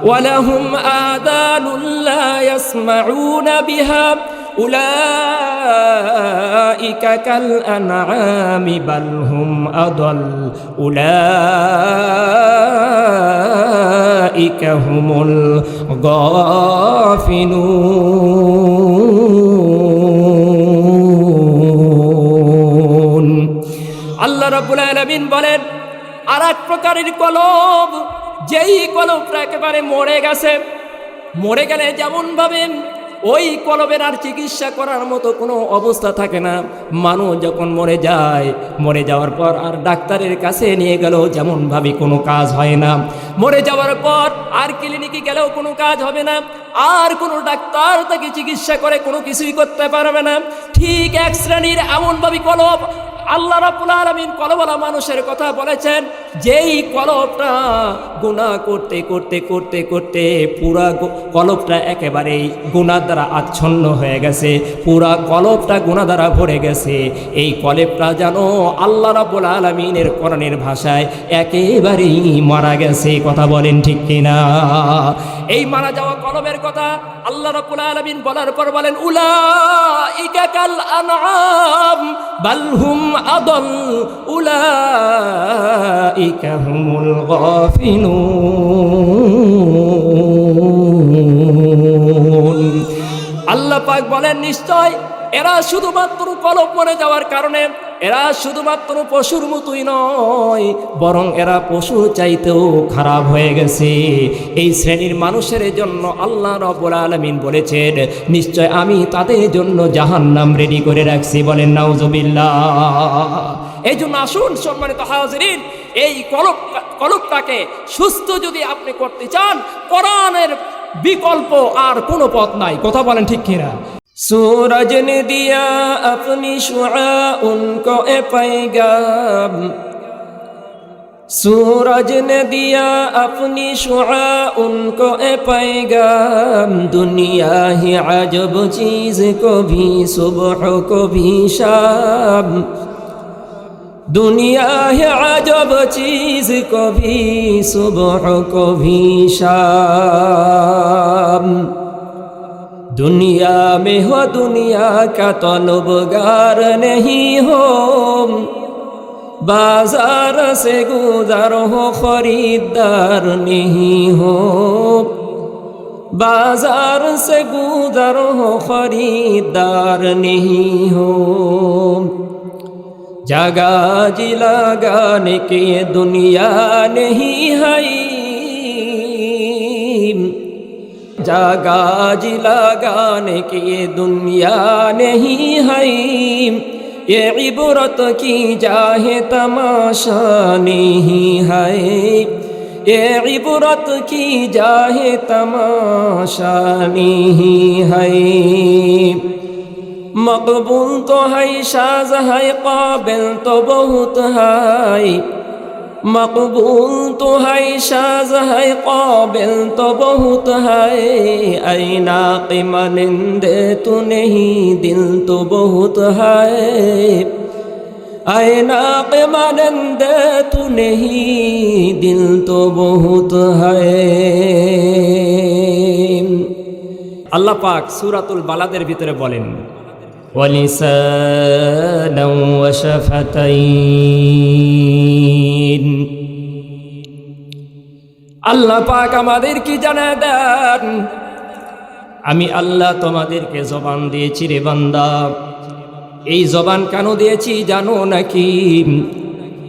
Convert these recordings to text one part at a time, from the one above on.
ওয়ালাহুম আযানুন লা ইয়াসমাউনা বিহা উলাইকা কাল আনআমি বাল হুম আদাল উলাইকা হুমুল গাফিলুন। আল্লাহ রাব্বুল আলামিন বলেন, আর এক প্রকারের কলব, যেই কলবটা একেবারে মরে গেছে, মরে গেলে যেমন ভাবে ওই কলবের আর চিকিৎসা করার মতো কোনো অবস্থা থাকে না। মানুষ যখন মরে যায়, মরে যাওয়ার পর আর ডাক্তারের কাছে নিয়ে গেলেও যেমন ভাবে কোনো কাজ হয় না। মরে যাওয়ার পর আর ক্লিনিকে গেলেও কোনো কাজ হবে না, আর কোনো ডাক্তার তাকে চিকিৎসা করে কোনো কিছুই করতে পারবে না। ঠিক এক শ্রেণীর এমনভাবে কলব আল্লাহ রাব্বুল আলামিন কলবওয়ালা মানুষের কথা বলেছেন, যেই কলবটা গুনাহ করতে করতে করতে করতে পুরা কলবটা একেবারেই গুনাহ দ্বারা আচ্ছন্ন হয়ে গেছে, পুরা কলবটা গুনাহ দ্বারা ভরে গেছে। এই কলবটা যেন আল্লাহ রাব্বুল আলামিনের কোরআনের ভাষায় একেবারেই মারা গেছে। কথা বলেন ঠিক কিনা? এই মারা যাওয়া কলবের কথা আল্লাহ রাব্বুল আলামিন বলার পর বলেন, উলাইকা কাল আনআম বাল হুম আদাল উলাইকা হুমুল গাফিলুন। আল্লাহ পাক বলেন, নিশ্চয় এরা শুধুমাত্র কলব মরে যাওয়ার কারণে এরা শুধুমাত্র পশুর মতোই নয়, বরং এরা পশুর চাইতেও খারাপ হয়ে গেছে। এই শ্রেণীর মানুষের জন্য আল্লাহ রাব্বুল আলামিন বলেছেন, নিশ্চয় আমি তাদের জন্য জাহান্নাম রেডি করে রাখছি। বলেন নাউজুবিল্লাহ। এই জন্য আসুন সম্মানিত হাজিরিন, এই কলবটাকে সুস্থ যদি আপনি করতে চান, কোরআনের বিকল্প আর কোনো পথ নাই। কথা বলেন ঠিক কিনা? सूरज ने दिया अपनी शुआ उनको ए पैगाम, सूरज ने दिया अपनी शुआ उनको ए पैगाम, दुनिया ही अजब चीज को भी सुबह को भी शाम, दुनिया है अजब चीज को भी सुबह को भी शाम, दुनिया में हो दुनिया का तलबगार नहीं हो, बाजार से गुजर हो खरीदार नहीं हो, बाजार से गुजर हो खरीदार नहीं हो, जगह जी लगाने की ये दुनिया नहीं है, जगह जी लगाने की ये दुनिया नहीं है, ये इबरत की जाहे तमाशा नहीं है, ये इबरत की जाहे तमाशा नहीं है, मकबूल तो है शाज़ है काबिल तो बहुत है, मकबूल तो है शाज़ है काबिल तो बहुत है, ऐ नाक़ि मनिंदे तू नहीं दिल तो बहुत है, ऐ नाक़ि मनिंदे तू नहीं दिल तो बहुत है। আল্লাহ পাক সূরাতুল বালাদের ভিতরে বলেন, ওয়ালিসানা ওয়া শাফাতাইন। আল্লাহ পাক আমাদের কি জানায় দেন, আমি আল্লাহ তোমাদেরকে জবান দিয়েছি রে বান্দা। এই জবান কেন দিয়েছি জানো নাকি?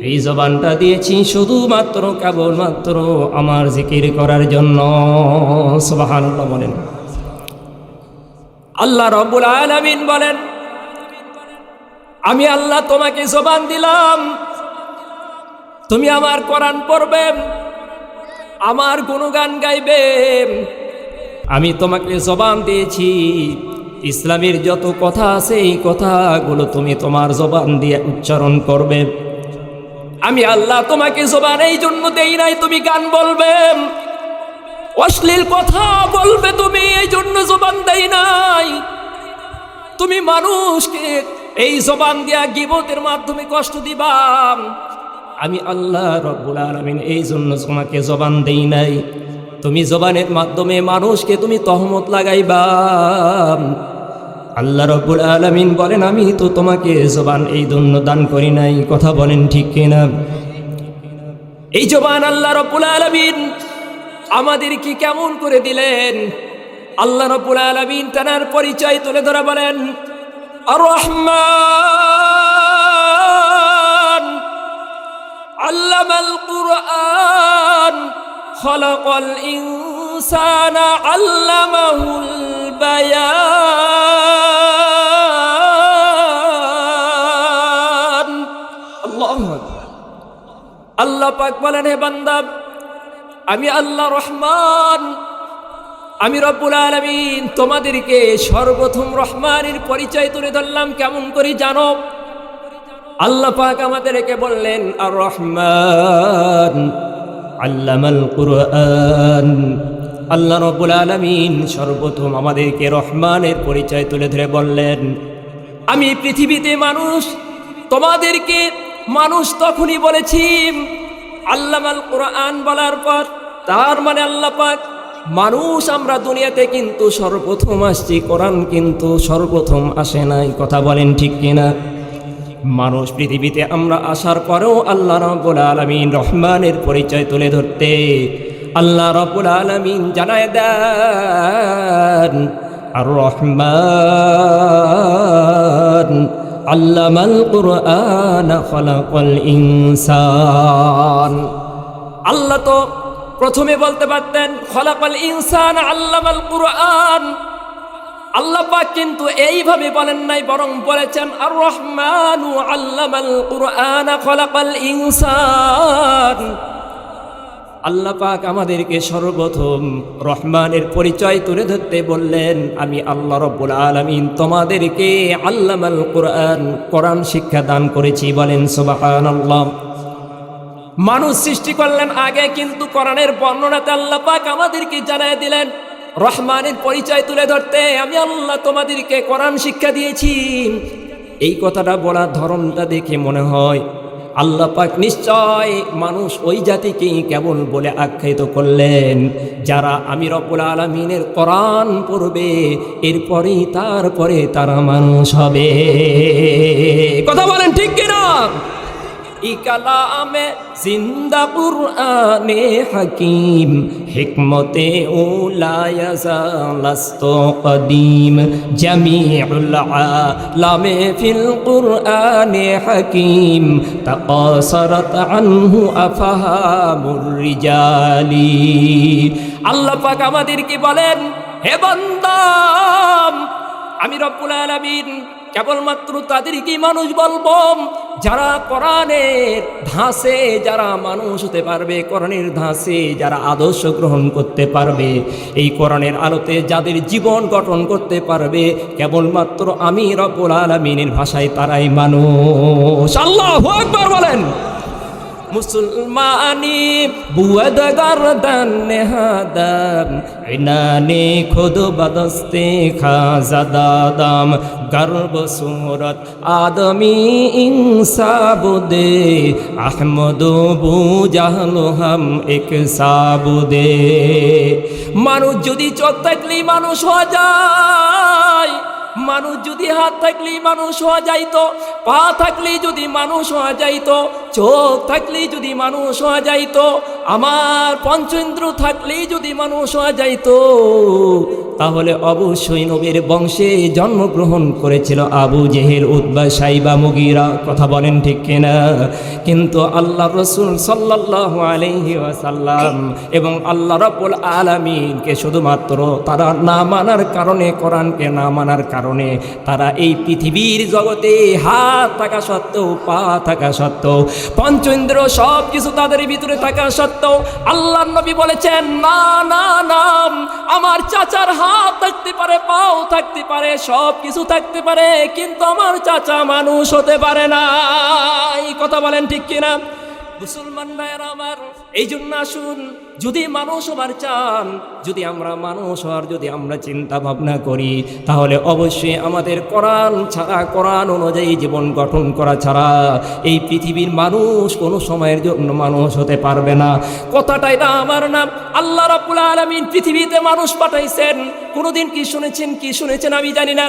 এই জবানটা দিয়েছি শুধুমাত্র কেবলমাত্র আমার জিকির করার জন্য। সুবহানাল্লাহ বলেন। আল্লাহ রাব্বুল আলামিন বলেন, আমি আল্লাহ তোমাকে জবান দিলাম, তুমি আমার কোরআন পড়বে, আমার গুণগান গাইবে। আমি তোমাকে জবান দিয়েছি, ইসলামের যত কথা আছে এই কথাগুলো তুমি তোমার জবান দিয়ে উচ্চারণ করবে। আমি আল্লাহ তোমাকে জবান এই জন্য দেই নাই তুমি গান বলবে, অশ্লীল কথা বলবে তুমি, এই জন্য জবান দেই নাই। তুমি মানুষকে এই জবান দিয়া গীবতের মাধ্যমে কষ্ট দিবা, আমি আল্লাহ রাব্বুল আলামিন এই জন্য তোমাকে জবান দেই নাই। তুমি জবানের মাধ্যমে মানুষকে তুমি তহমত লাগাইবা। আল্লাহ রাব্বুল আলামিন বলেন আমি তো তোমাকে জবান এই জন্য দান করি নাই। কথা বলেন ঠিক কিনা? এই জবান আল্লাহ রাব্বুল আলামিন আমাদেরকে কেমন করে দিলেন? আল্লাহ রাব্বুল আলামিন তার পরিচয় তুলে ধরে বলেন আর রহমান আল্লামাল কুরআন খালাকাল ইনসানা আল্লামাহুল বায়ান। আল্লাহু আকবার। আল্লাহ পাক বলেন হে বান্দা আমি আল্লাহ রহমান, আমি রব্বুল আলামিন তোমাদেরকে সর্বপ্রথম রহমানের পরিচয় তুলে ধরলাম। কেমন করে জানো? আল্লাহ পাক আমাদেরকে বললেন আর রহমান আল্লামাল কুরআন। আল্লাহ রব্বুল আলামিন সর্বপ্রথম আমাদেরকে রহমানের পরিচয় তুলে ধরে বললেন আমি পৃথিবীতে মানুষ, তোমাদেরকে মানুষ তখনই বলেছি আল্লামাল কুরআন বলার পর। তার মানে আল্লাহ পাক মানুষ আমরা দুনিয়াতে কিন্তু সর্বপ্রথম আসছি, কোরআন কিন্তু সর্বপ্রথম আসে নাই। কথা বলেন ঠিক কিনা? মানুষ পৃথিবীতে আমরা আসার পরেও আল্লাহ রাব্বুল আলামিন রহমানের পরিচয় তুলে ধরতে আল্লাহ রাব্বুল আলামিন জানায় দেন আর রহমান আল্লামাল কুরআন খালাকাল ইনসান। আল্লাহ তো প্রথমে বলতে পারতেন খালাকাল ইনসান আল্লামাল কুরআন। আল্লাহ পাক কিন্তু এইভাবে বলেন নাই, বরং বলেছেন আর রহমানু আল্লামাল কুরআন খালাকাল ইনসান। আল্লাহ পাক আমাদেরকে সর্বপ্রথম রহমানের পরিচয় তুলে ধরতে বললেন আমি আল্লাহ রাব্বুল আলামিন তোমাদেরকে আল্লামাল কুরআন, কোরআন শিক্ষা দান করেছি। বলেন সুবহানাল্লাহ। মানুষ সৃষ্টি করলেন আগে, কিন্তু কোরআনের বর্ণনাতে আল্লাহ পাক আমাদেরকে জানায় দিলেন রহমানের পরিচয় তুলে ধরতে আমি আল্লাহ তোমাদেরকে কোরআন শিক্ষা দিয়েছি। এই কথাটা বলার ধরনটা দেখে মনে হয় আল্লাহ পাক নিশ্চয় মানুষ ওই জাতিকেই কেবল বলে আখ্যায়িত করলেন যারা আমি রব্বুল আলামিনের কোরআন পড়বে, এরপরেই তারপরে তারা মানুষ হবে। কথা বলেন ঠিক কিনা? কালামে জিন্দা কুরআনে হাকিম হিকমতে উলায়াজালাস্ত কদিম জামিউল আলামে ফিল কুরআনে হাকিম তাকাসারাত আনহু আফহামুর রিজালি। আল্লাহ পাক আমাদেরকে বলেন হে বান্দা আমি রব্বুল আলামিন কেবলমাত্র তাদেরকে মানুষ বলবো যারা কোরআনের ধাঁচে যারা মানুষ হতে পারবে, কোরআনের ধাঁচে যারা আদর্শ গ্রহণ করতে পারবে, এই কোরআনের আলোতে যাদের জীবন গঠন করতে পারবে, কেবলমাত্র আমি রব্বুল আলামিনের ভাষায় তারাই মানুষ। আল্লাহু আকবার বলেন। মুসলমানি বুয়াদ গর্দন নেহাদম ইনানে খুদ বদস্তে খাজাদাদম গর্ব সুরত আদমি ইনসাবুদে আহমদু বুজাহলু হাম এক সাবুদে। মানুষ যদি চোখ থাকলেই মানুষ হওয়া যায়, মানুষ যদি হাত থাকলেই মানুষ হওয়া যাইতো, পা থাকলেই যদি মানুষ হওয়া যাইতো, চোখ থাকলেই যদি মানুষ হওয়া যাইতো, আমার পঞ্চেন্দ্র থাকলেই যদি মানুষ হওয়া যাইতো, তাহলে অবশ্যই নবীর বংশে জন্মগ্রহণ করেছিল আবু জেহেল, উতবা, সাইবা, মুগীরা। কথা বলেন ঠিক কিনা? কিন্তু আল্লাহ রাসূল সাল্লাল্লাহু আলাইহি ওয়াসাল্লাম এবং আল্লাহ রাব্বুল আলামিনকে শুধুমাত্র তারা না মানার কারণে, কোরআনকে না মানার কারণে তারা এই পৃথিবীর জগতে হাত থাকা সত্ত্বেও, পা থাকা সত্ত্বেও, পঞ্চেন্দ্র সব কিছু তাদের ভিতরে থাকা সত্ত্বেও আল্লাহর নবী বলেছেন না না না, আমার চাচার হাত থাকতে পারে, পাও থাকতে পারে, সব কিছু থাকতে পারে, কিন্তু আমার চাচা মানুষ হতে পারে না। এই কথা বলেন ঠিক কিনা মুসলমান ভাইয়েরা আমার? এই জন্য আসুন যদি মানুষ হবার চান, যদি আমরা মানুষ হওয়ার যদি আমরা চিন্তা ভাবনা করি, তাহলে অবশ্যই আমাদের কোরআন ছাড়া, কোরআন অনুযায়ী জীবন গঠন করা ছাড়া এই পৃথিবীর মানুষ কোনো সময়ের জন্য মানুষ হতে পারবে না। কথাটাই না আমার নাম। আল্লাহ রাব্বুল আলামিন পৃথিবীতে মানুষ পাঠাইছেন। কোনোদিন কি শুনেছেন আমি জানি না।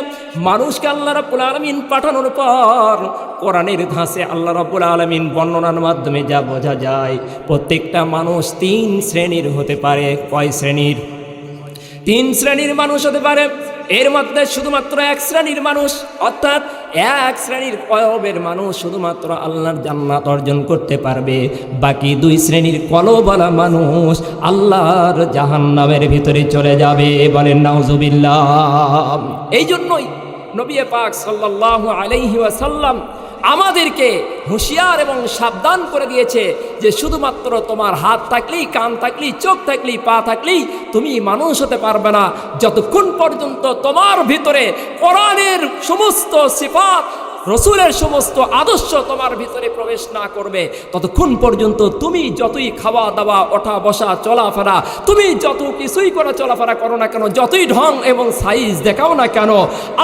মানুষকে আল্লাহ রাব্বুল আলামিন পাঠানোর পর কোরআনের ধাঁচে আল্লাহ রাব্বুল আলামিন বর্ণনার মাধ্যমে যা বোঝা যায়, প্রত্যেকটা মানুষ 3 শ্রেণীর হতে পারে। কয় শ্রেণীর? 3 শ্রেণীর মানুষ হতে পারে। এর মধ্যে শুধুমাত্র 1 শ্রেণীর মানুষ, অর্থাৎ 1 শ্রেণীর কলবের মানুষ শুধুমাত্র আল্লাহর জান্নাত অর্জন করতে পারবে। বাকি 2 শ্রেণীর কলবওয়ালা মানুষ আল্লাহর জাহান্নামের ভিতরে চলে যাবে। বলেন নাউজুবিল্লাহ। এই জন্যই নবী পাক সাল্লাল্লাহু আলাইহি ওয়াসাল্লাম আমাদেরকে হুঁশিয়ার এবং সাবধান করে দিয়েছে যে শুধুমাত্র তোমার হাত থাকলেই, কান থাকলেই, চোখ থাকলেই, পা থাকলেই তুমি মানুষ হতে পারবে না। যতক্ষণ পর্যন্ত তোমার ভিতরে কোরআনের সমস্ত সিফাত, রসুলের সমস্ত আদর্শ তোমার ভিতরে প্রবেশ না করবে, ততক্ষণ পর্যন্ত তুমি যতই খাওয়া দাওয়া, ওঠা বসা, চলাফেরা, তুমি যত কিছুই করে চলাফেরা করো না কেন, যতই ঢং এবং সাইজ দেখাও না কেন,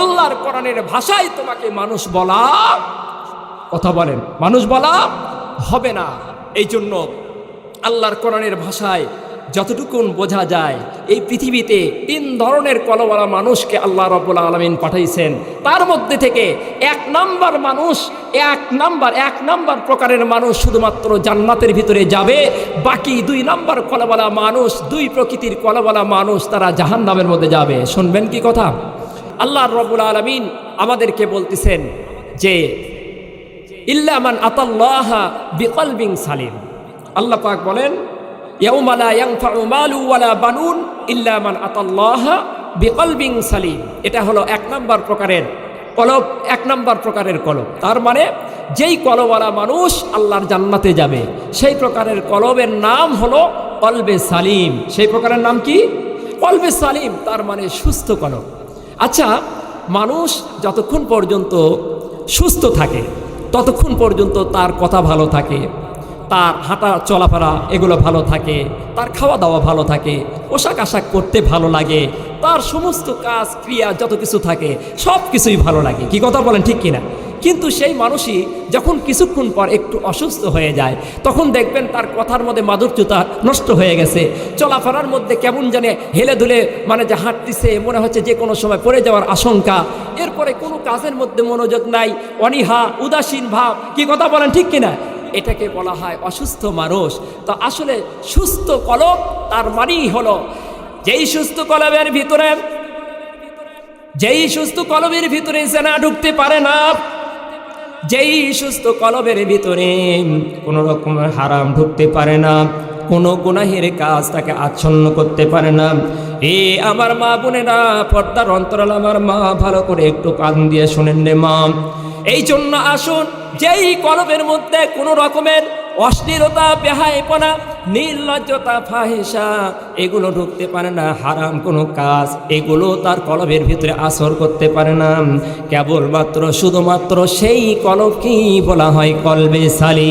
আল্লাহর কোরআনের ভাষায় তোমাকে মানুষ বলা, কথা বলেন, মানুষ বলা হবে না। এই জন্য আল্লাহর কোরআনের ভাষায় যতটুকুন বোঝা যায়, এই পৃথিবীতে 3 ধরনের কলবওয়ালা মানুষকে আল্লাহ রাব্বুল আলামিন পাঠাইছেন। তার মধ্যে থেকে 1 নাম্বার মানুষ, 1 নাম্বার প্রকারের মানুষ শুধুমাত্র জান্নাতের ভিতরে যাবে। বাকি 2 নাম্বার কলবওয়ালা মানুষ, 2 প্রকৃতির কলবওয়ালা মানুষ, তারা জাহান্নামের মধ্যে যাবে। শুনবেন কি কথা? আল্লাহ রাব্বুল আলামিন আমাদেরকে বলতেছেন যে ইল্লা মান আতাল্লাহা বিকলবিন সালিম। আল্লাহ পাক বলেন ইয়াউমা লা ইয়ানফাউ মালু ওয়ালা বানুন ইল্লা মান আতাল্লাহা বিকলবিন সালিম। এটা হলো 1 নাম্বার প্রকারের কলব, 1 নাম্বার প্রকারের কলব। তার মানে যেই কলবওয়ালা মানুষ আল্লাহর জান্নাতে যাবে, সেই প্রকারের কলবের নাম হলো কলবে সালিম। সেই প্রকারের নাম কি? কলবে সালিম। তার মানে সুস্থ কলব। আচ্ছা, মানুষ যতক্ষণ পর্যন্ত সুস্থ থাকে ততক্ষণ পর্যন্ত তার কথা ভালো থাকে, তার হাঁটা চলাফেরা এগুলো ভালো থাকে, তার খাওয়া দাওয়া ভালো থাকে, পোশাক আশাক পরতে ভালো লাগে, তার সমস্ত কাজ ক্রিয়া যত কিছু থাকে সব কিছুই ভালো লাগে। কি কথা বলেন, ঠিক কিনা? কিন্তু সেই মানুষই যখন কিছুক্ষণ পর একটু অসুস্থ হয়ে যায়, তখন দেখবেন তার কথার মধ্যে মাধুর্যতা নষ্ট হয়ে গেছে, চলাফেরার মধ্যে কেমন জানে হেলে দুলে, মানে যে হাঁটতেছে মনে হচ্ছে যে কোনো সময় পড়ে যাওয়ার আশঙ্কা। এরপরে কোনো কাজের মধ্যে মনোযোগ নাই, অনীহা, উদাসীন ভাব। কি কথা বলেন, ঠিক কিনা? এটাকে বলা হয় অসুস্থ মানুষ। তো আসলে সুস্থ কলব তার মানেই হলো যেই সুস্থ কলবের ভিতরে জেনা ঢুকতে পারে না, যেই সুস্থ কলবের ভিতরে কোনো রকমের হারাম ঢুকতে পারে না, কোনো গুনাহের কাজ তাকে আচ্ছন্ন করতে পারে না। আমার মা বোনেরা, পর্দার অন্তরাল আমার মা, ভালো করে একটু কান দিয়ে শোনেন রে মা। এই জন্য আসুন, যেই কলবের মধ্যে কোনো রকমের অশ্লীলতা, বেহায়াপনা, নির্লজ্জতা, ফাহিশা এগুলো ঢুকতে পারে না, হারাম কোনো কাজ এগুলো তার কলবের ভিতরে আসর করতে পারে না, কেবলমাত্র শুধুমাত্র সেই কলবকেই বলা হয় কলবে সালিম।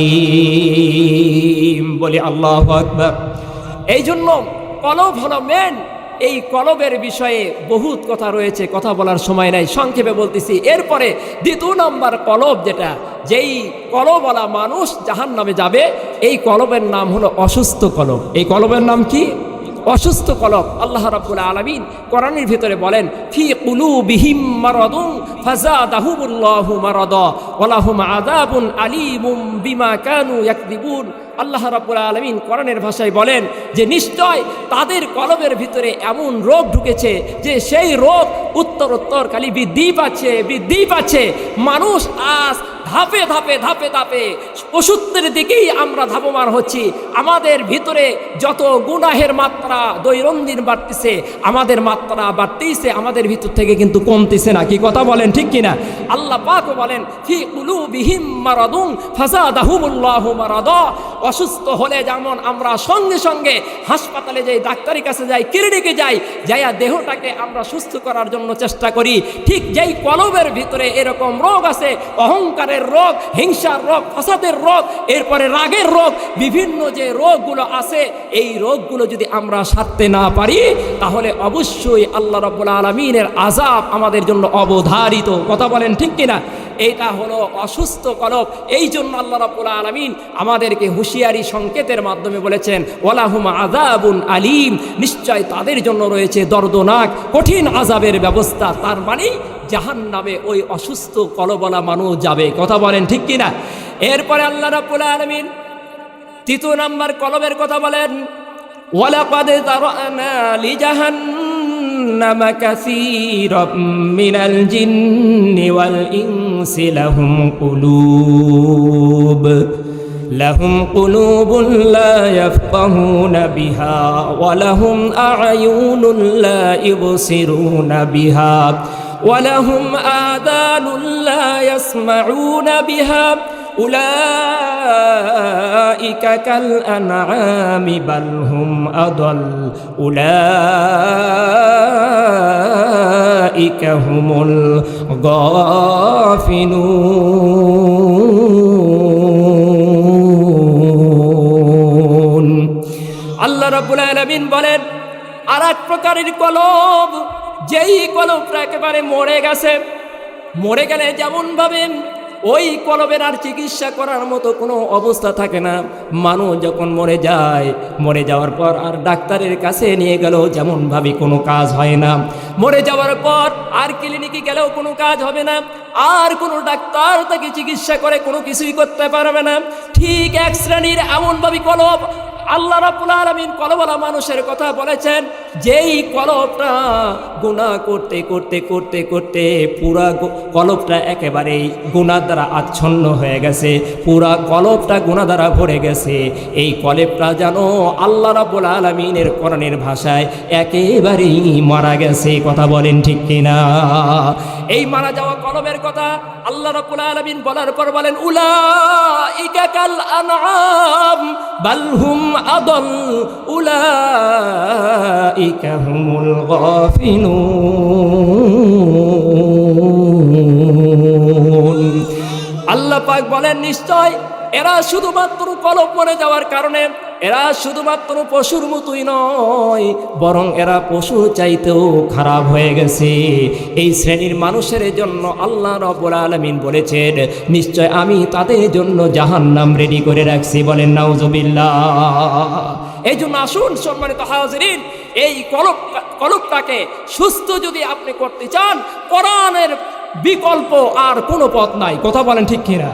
বলি আল্লাহু আকবার। এই জন্য কলব হলো মেন। এই কলবের বিষয়ে বহুত কথা রয়েছে, কথা বলার সময় নাই, সংক্ষেপে বলতেছি। এরপরে 2 নম্বর কলব, যেটা যেই কলবওয়ালা মানুষ জাহান্নামে যাবে, এই কলবের নাম হলো অসুস্থ কলব। এই কলবের নাম কি? অসুস্থ কলব। আল্লাহ রাব্বুল আলামিন কোরআনের ভিতরে বলেন ফি কুলুবিহিম মারাদুন ফাযাদাহুমুল্লাহু মারাদা ওয়া লাহুম আযাবুন আলীমুম বিমা কানু ইয়াকযিবুন। আল্লাহ রাব্বুল আলামিন কোরআনের ভাষায় বলেন যে নিশ্চয় তাদের কলবের ভিতরে এমন রোগ ঢুকেছে যে সেই রোগ উত্তরোত্তর খালি বৃদ্ধি পাচ্ছে। মানুষ আজ ধাপে ধাপে ওষুধের দিকেই আমরা ধাবমান হচ্ছি। আমাদের ভিতরে যত গুনাহের মাত্রা দৈনন্দিন বাড়তেছে, আমাদের মাত্রা বাড়তেইছে, আমাদের ভিতর থেকে কিন্তু কমতেছে না। কি কথা বলেন, ঠিক কিনা? আল্লাহ পাক বলেন ফি কুলুবিহিম মারাদুন ফাযাদাহুমুল্লাহু মারাদা। অসুস্থ হলে যেমন আমরা সঙ্গে সঙ্গে হাসপাতালে যাই, ডাক্তারের কাছে যাই, ক্লিনিকে যাই, যাইয়া দেহটাকে আমরা সুস্থ করার জন্য চেষ্টা করি, ঠিক যেই কলবের ভিতরে এরকম রোগ আছে, অহংকারের রোগ, হিংসার রোগ, ফাসাদের রোগ, এরপরে রাগের রোগ, বিভিন্ন যে রোগগুলো আছে, এই রোগগুলো যদি আমরা সারতে না পারি তাহলে অবশ্যই আল্লাহ রাব্বুল আলামিনের আযাব আমাদের জন্য অবধারিত। কথা বলেন ঠিক কিনা? এইটা হলো অসুস্থ কলব। এই জন্য আল্লাহ রাব্বুল আলামিন আমাদেরকে হুঁশিয়ারি সংকেতের মাধ্যমে বলেছেন ওয়ালাহুম আযাবুন আলীম, নিশ্চয় তাদের জন্য রয়েছে দর্দনাক কঠিন আযাবের ব্যবস্থা। তার মানে জাহান্নামে ওই অসুস্থ কলবলা মানুষ যাবে। কথা বলেন ঠিক কিনা? এরপরে আল্লাহ রাব্বুল আলামিন 3 নম্বর কলবের কথা বলেন ওয়ালাকাদ যারানা লিজাহান্নামা কাসীরাম মিনাল জিন্নি ওয়াল ইনসি লাহুম কুলুবুন লা ইয়াফকাহুনা বিহা ওয়া লাহুম আ'য়ুনুন লা ইবসিরুনা বিহা ওয়া লাহুম আযানুন লা ইয়াসমাউনা বিহা উলাইকা কাল আনআমি বাল হুম আদাল উলাইকা হুমুল গাফিলুন। আল্লাহ রাব্বুল আলামিন বলেন আর এক প্রকারের কলব, যেই কলবটা একেবারে মরে গেছে, মরে গেলে যেমন ভাবে ওই কলবের আর চিকিৎসা করার মতো কোনো অবস্থা থাকে না। মানুষ যখন মরে যায়, মরে যাওয়ার পর আর ডাক্তারের কাছে নিয়ে গেলেও যেমনভাবে কোনো কাজ হয় না, মরে যাওয়ার পর আর ক্লিনিকে গেলেও কোনো কাজ হবে না, আর কোনো ডাক্তার তাকে চিকিৎসা করে কোনো কিছুই করতে পারবে না। ঠিক এক শ্রেণীর এমনভাবে কলব আল্লাহ রাব্বুল আলামিন কলবলা মানুষের কথা বলেছেন, যেই কলবটা গুনাহ করতে করতে করতে করতে পুরা কলবটা একেবারেই গুনাহ দ্বারা আচ্ছন্ন হয়ে গেছে, পুরা কলবটা গুনাহ দ্বারা ভরে গেছে। এই কলবটা যেন আল্লাহ রাব্বুল আলামিনের কোরআনের ভাষায় একেবারেই মারা গেছে। কথা বলেন ঠিক কিনা? এই মারা যাওয়া কলবের কথা আল্লাহ রাব্বুল আলামিন বলার পর বলেন উলাইকা কাল আনআম বাল হুম আদল উলাইকা হুমুল গাফিলুন। আল্লাহ পাক বলেন নিশ্চয় এরা শুধুমাত্র কলব মরে যাওয়ার কারণে এরা শুধুমাত্র পশুর মতোই নয়, বরং এরা পশু চাইতেও খারাপ হয়ে গেছে। এই শ্রেণীর মানুষের জন্য আল্লাহ রাব্বুল আলামিন বলেছেন নিশ্চয় আমি তাদের জন্য জাহান্নাম রেডি করে রাখছি। বলেন নাউজুবিল্লাহ। এই জন্য আসুন সম্মানিত হাজিরিন, এই কলবটাকে সুস্থ যদি আপনি করতে চান, কোরআনের বিকল্প আর কোনো পথ নাই। কথা বলেন ঠিক কিনা?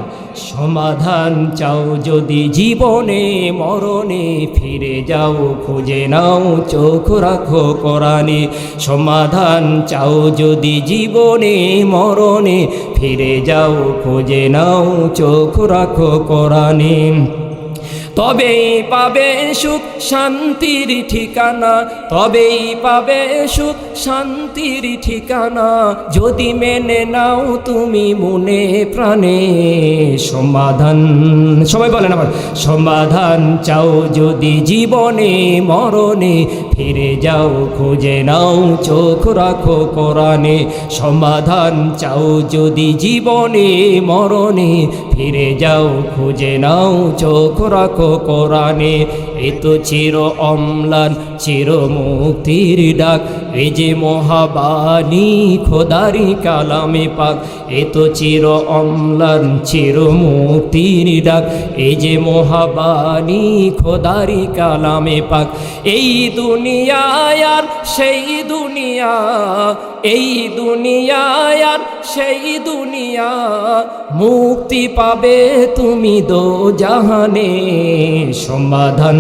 সমাধান চাও যদি জীবনে মরণে, ফিরে যাও খুঁজে নাও চোখ রাখো কোরআনে। সমাধান চাও যদি জীবনে মরণে, ফিরে যাও খুঁজে নাও চোখ রাখো কোরআনে। তবেই পাবে সুখ শান্তির ঠিকানা, তবেই পাবে সুখ শান্তির ঠিকানা, যদি মেনে নাও তুমি মনে প্রাণে সমাধান। সবাই বলেন আবার, সমাধান চাও যদি জীবনে মরণে, ফিরে যাও খুঁজে নাও চোখ রাখো কোরআনে। সমাধান চাও যদি জীবনে মরণে, ফিরে যাও খুঁজে নাও চোখ রাখো কোরআনে। এ তো চির অম্লান চির মুক্তির ডাক, এই যে মহাবাণী খোদারি কালামে পাক। এ তো চির অম্লান চির মুক্তির ডাক, এই যে মহাবাণী খোদারি কালামে পাক। এই দুনিয়ায় আর সেই দুনিয়া, এই দুনিয়ায় আর সেই দুনিয়া, মুক্তি পাবে তুমি দো জাহানে। সমাধান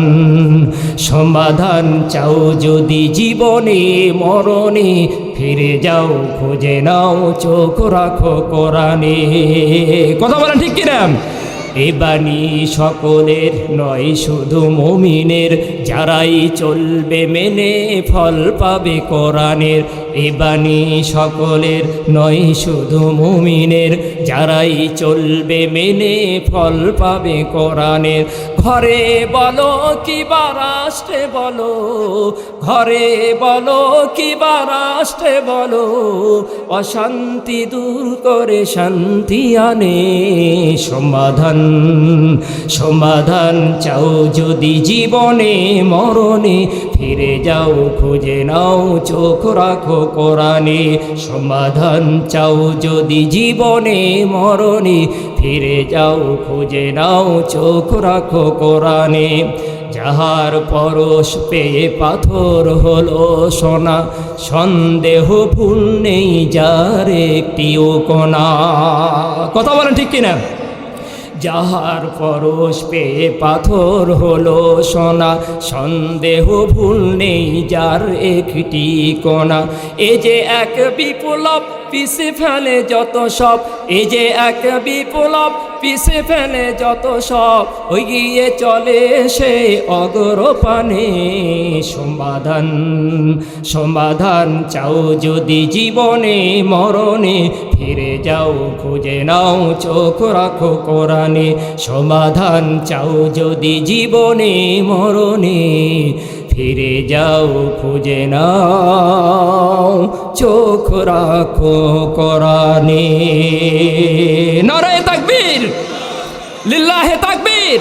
সমাধান চাও যদি জীবনে মরণে, ফিরে যাও খুঁজে নাও চোখ রাখো কোরআনে। কথা বলেন ঠিক কিনা? এ বাণী সকলের নয় শুধু মুমিনের, যারাই চলবে মেনে ফল পাবে কোরআনের। এ বাণী সকলের নয় শুধু মুমিনের, যারাই চলবে মেনে ফল পাবে কোরআনের। ঘরে বলো কিবা রাষ্ট্রে বলো, ঘরে বলো কিবা রাষ্ট্রে বলো, অশান্তি দূর করে শান্তি আনে সমাধান। সমাধান চাও যদি জীবনে মরণে, ফিরে যাও খুঁজে নাও চোখ রাখো কোরআনে। সমাধান চাও যদি জীবনে মরণে, ফিরে যাও খুঁজে নাও চোখ রাখো কোরআনে। যাহার পরশ পেয়ে পাথর হলো সোনা, সন্দেহ ভুল নেই যার একটিও কোনা। কথা বলেন ঠিক কিনা? যাহার পরশ পেয়ে পাথর হলো সোনা, সন্দেহ ভুল নেই যার একটি কোনা। এ যে এক বিপ্লব পিছে ফেলে যত সব, এ যে এক বিপ্লব পিছে ফেলে যত সব, ওই গিয়ে চলে সে অগ্রপানে সমাধান। সমাধান চাও যদি জীবনে মরণে, ফিরে যাও খুঁজে নাও চোখ রাখো কোরআনে। সমাধান চাও যদি জীবনে মরণে, ফিরে যাও খুঁজে নাও চোখ রাখো কোরআনে। নারে তাকবীর, লিল্লাহে তাকবীর।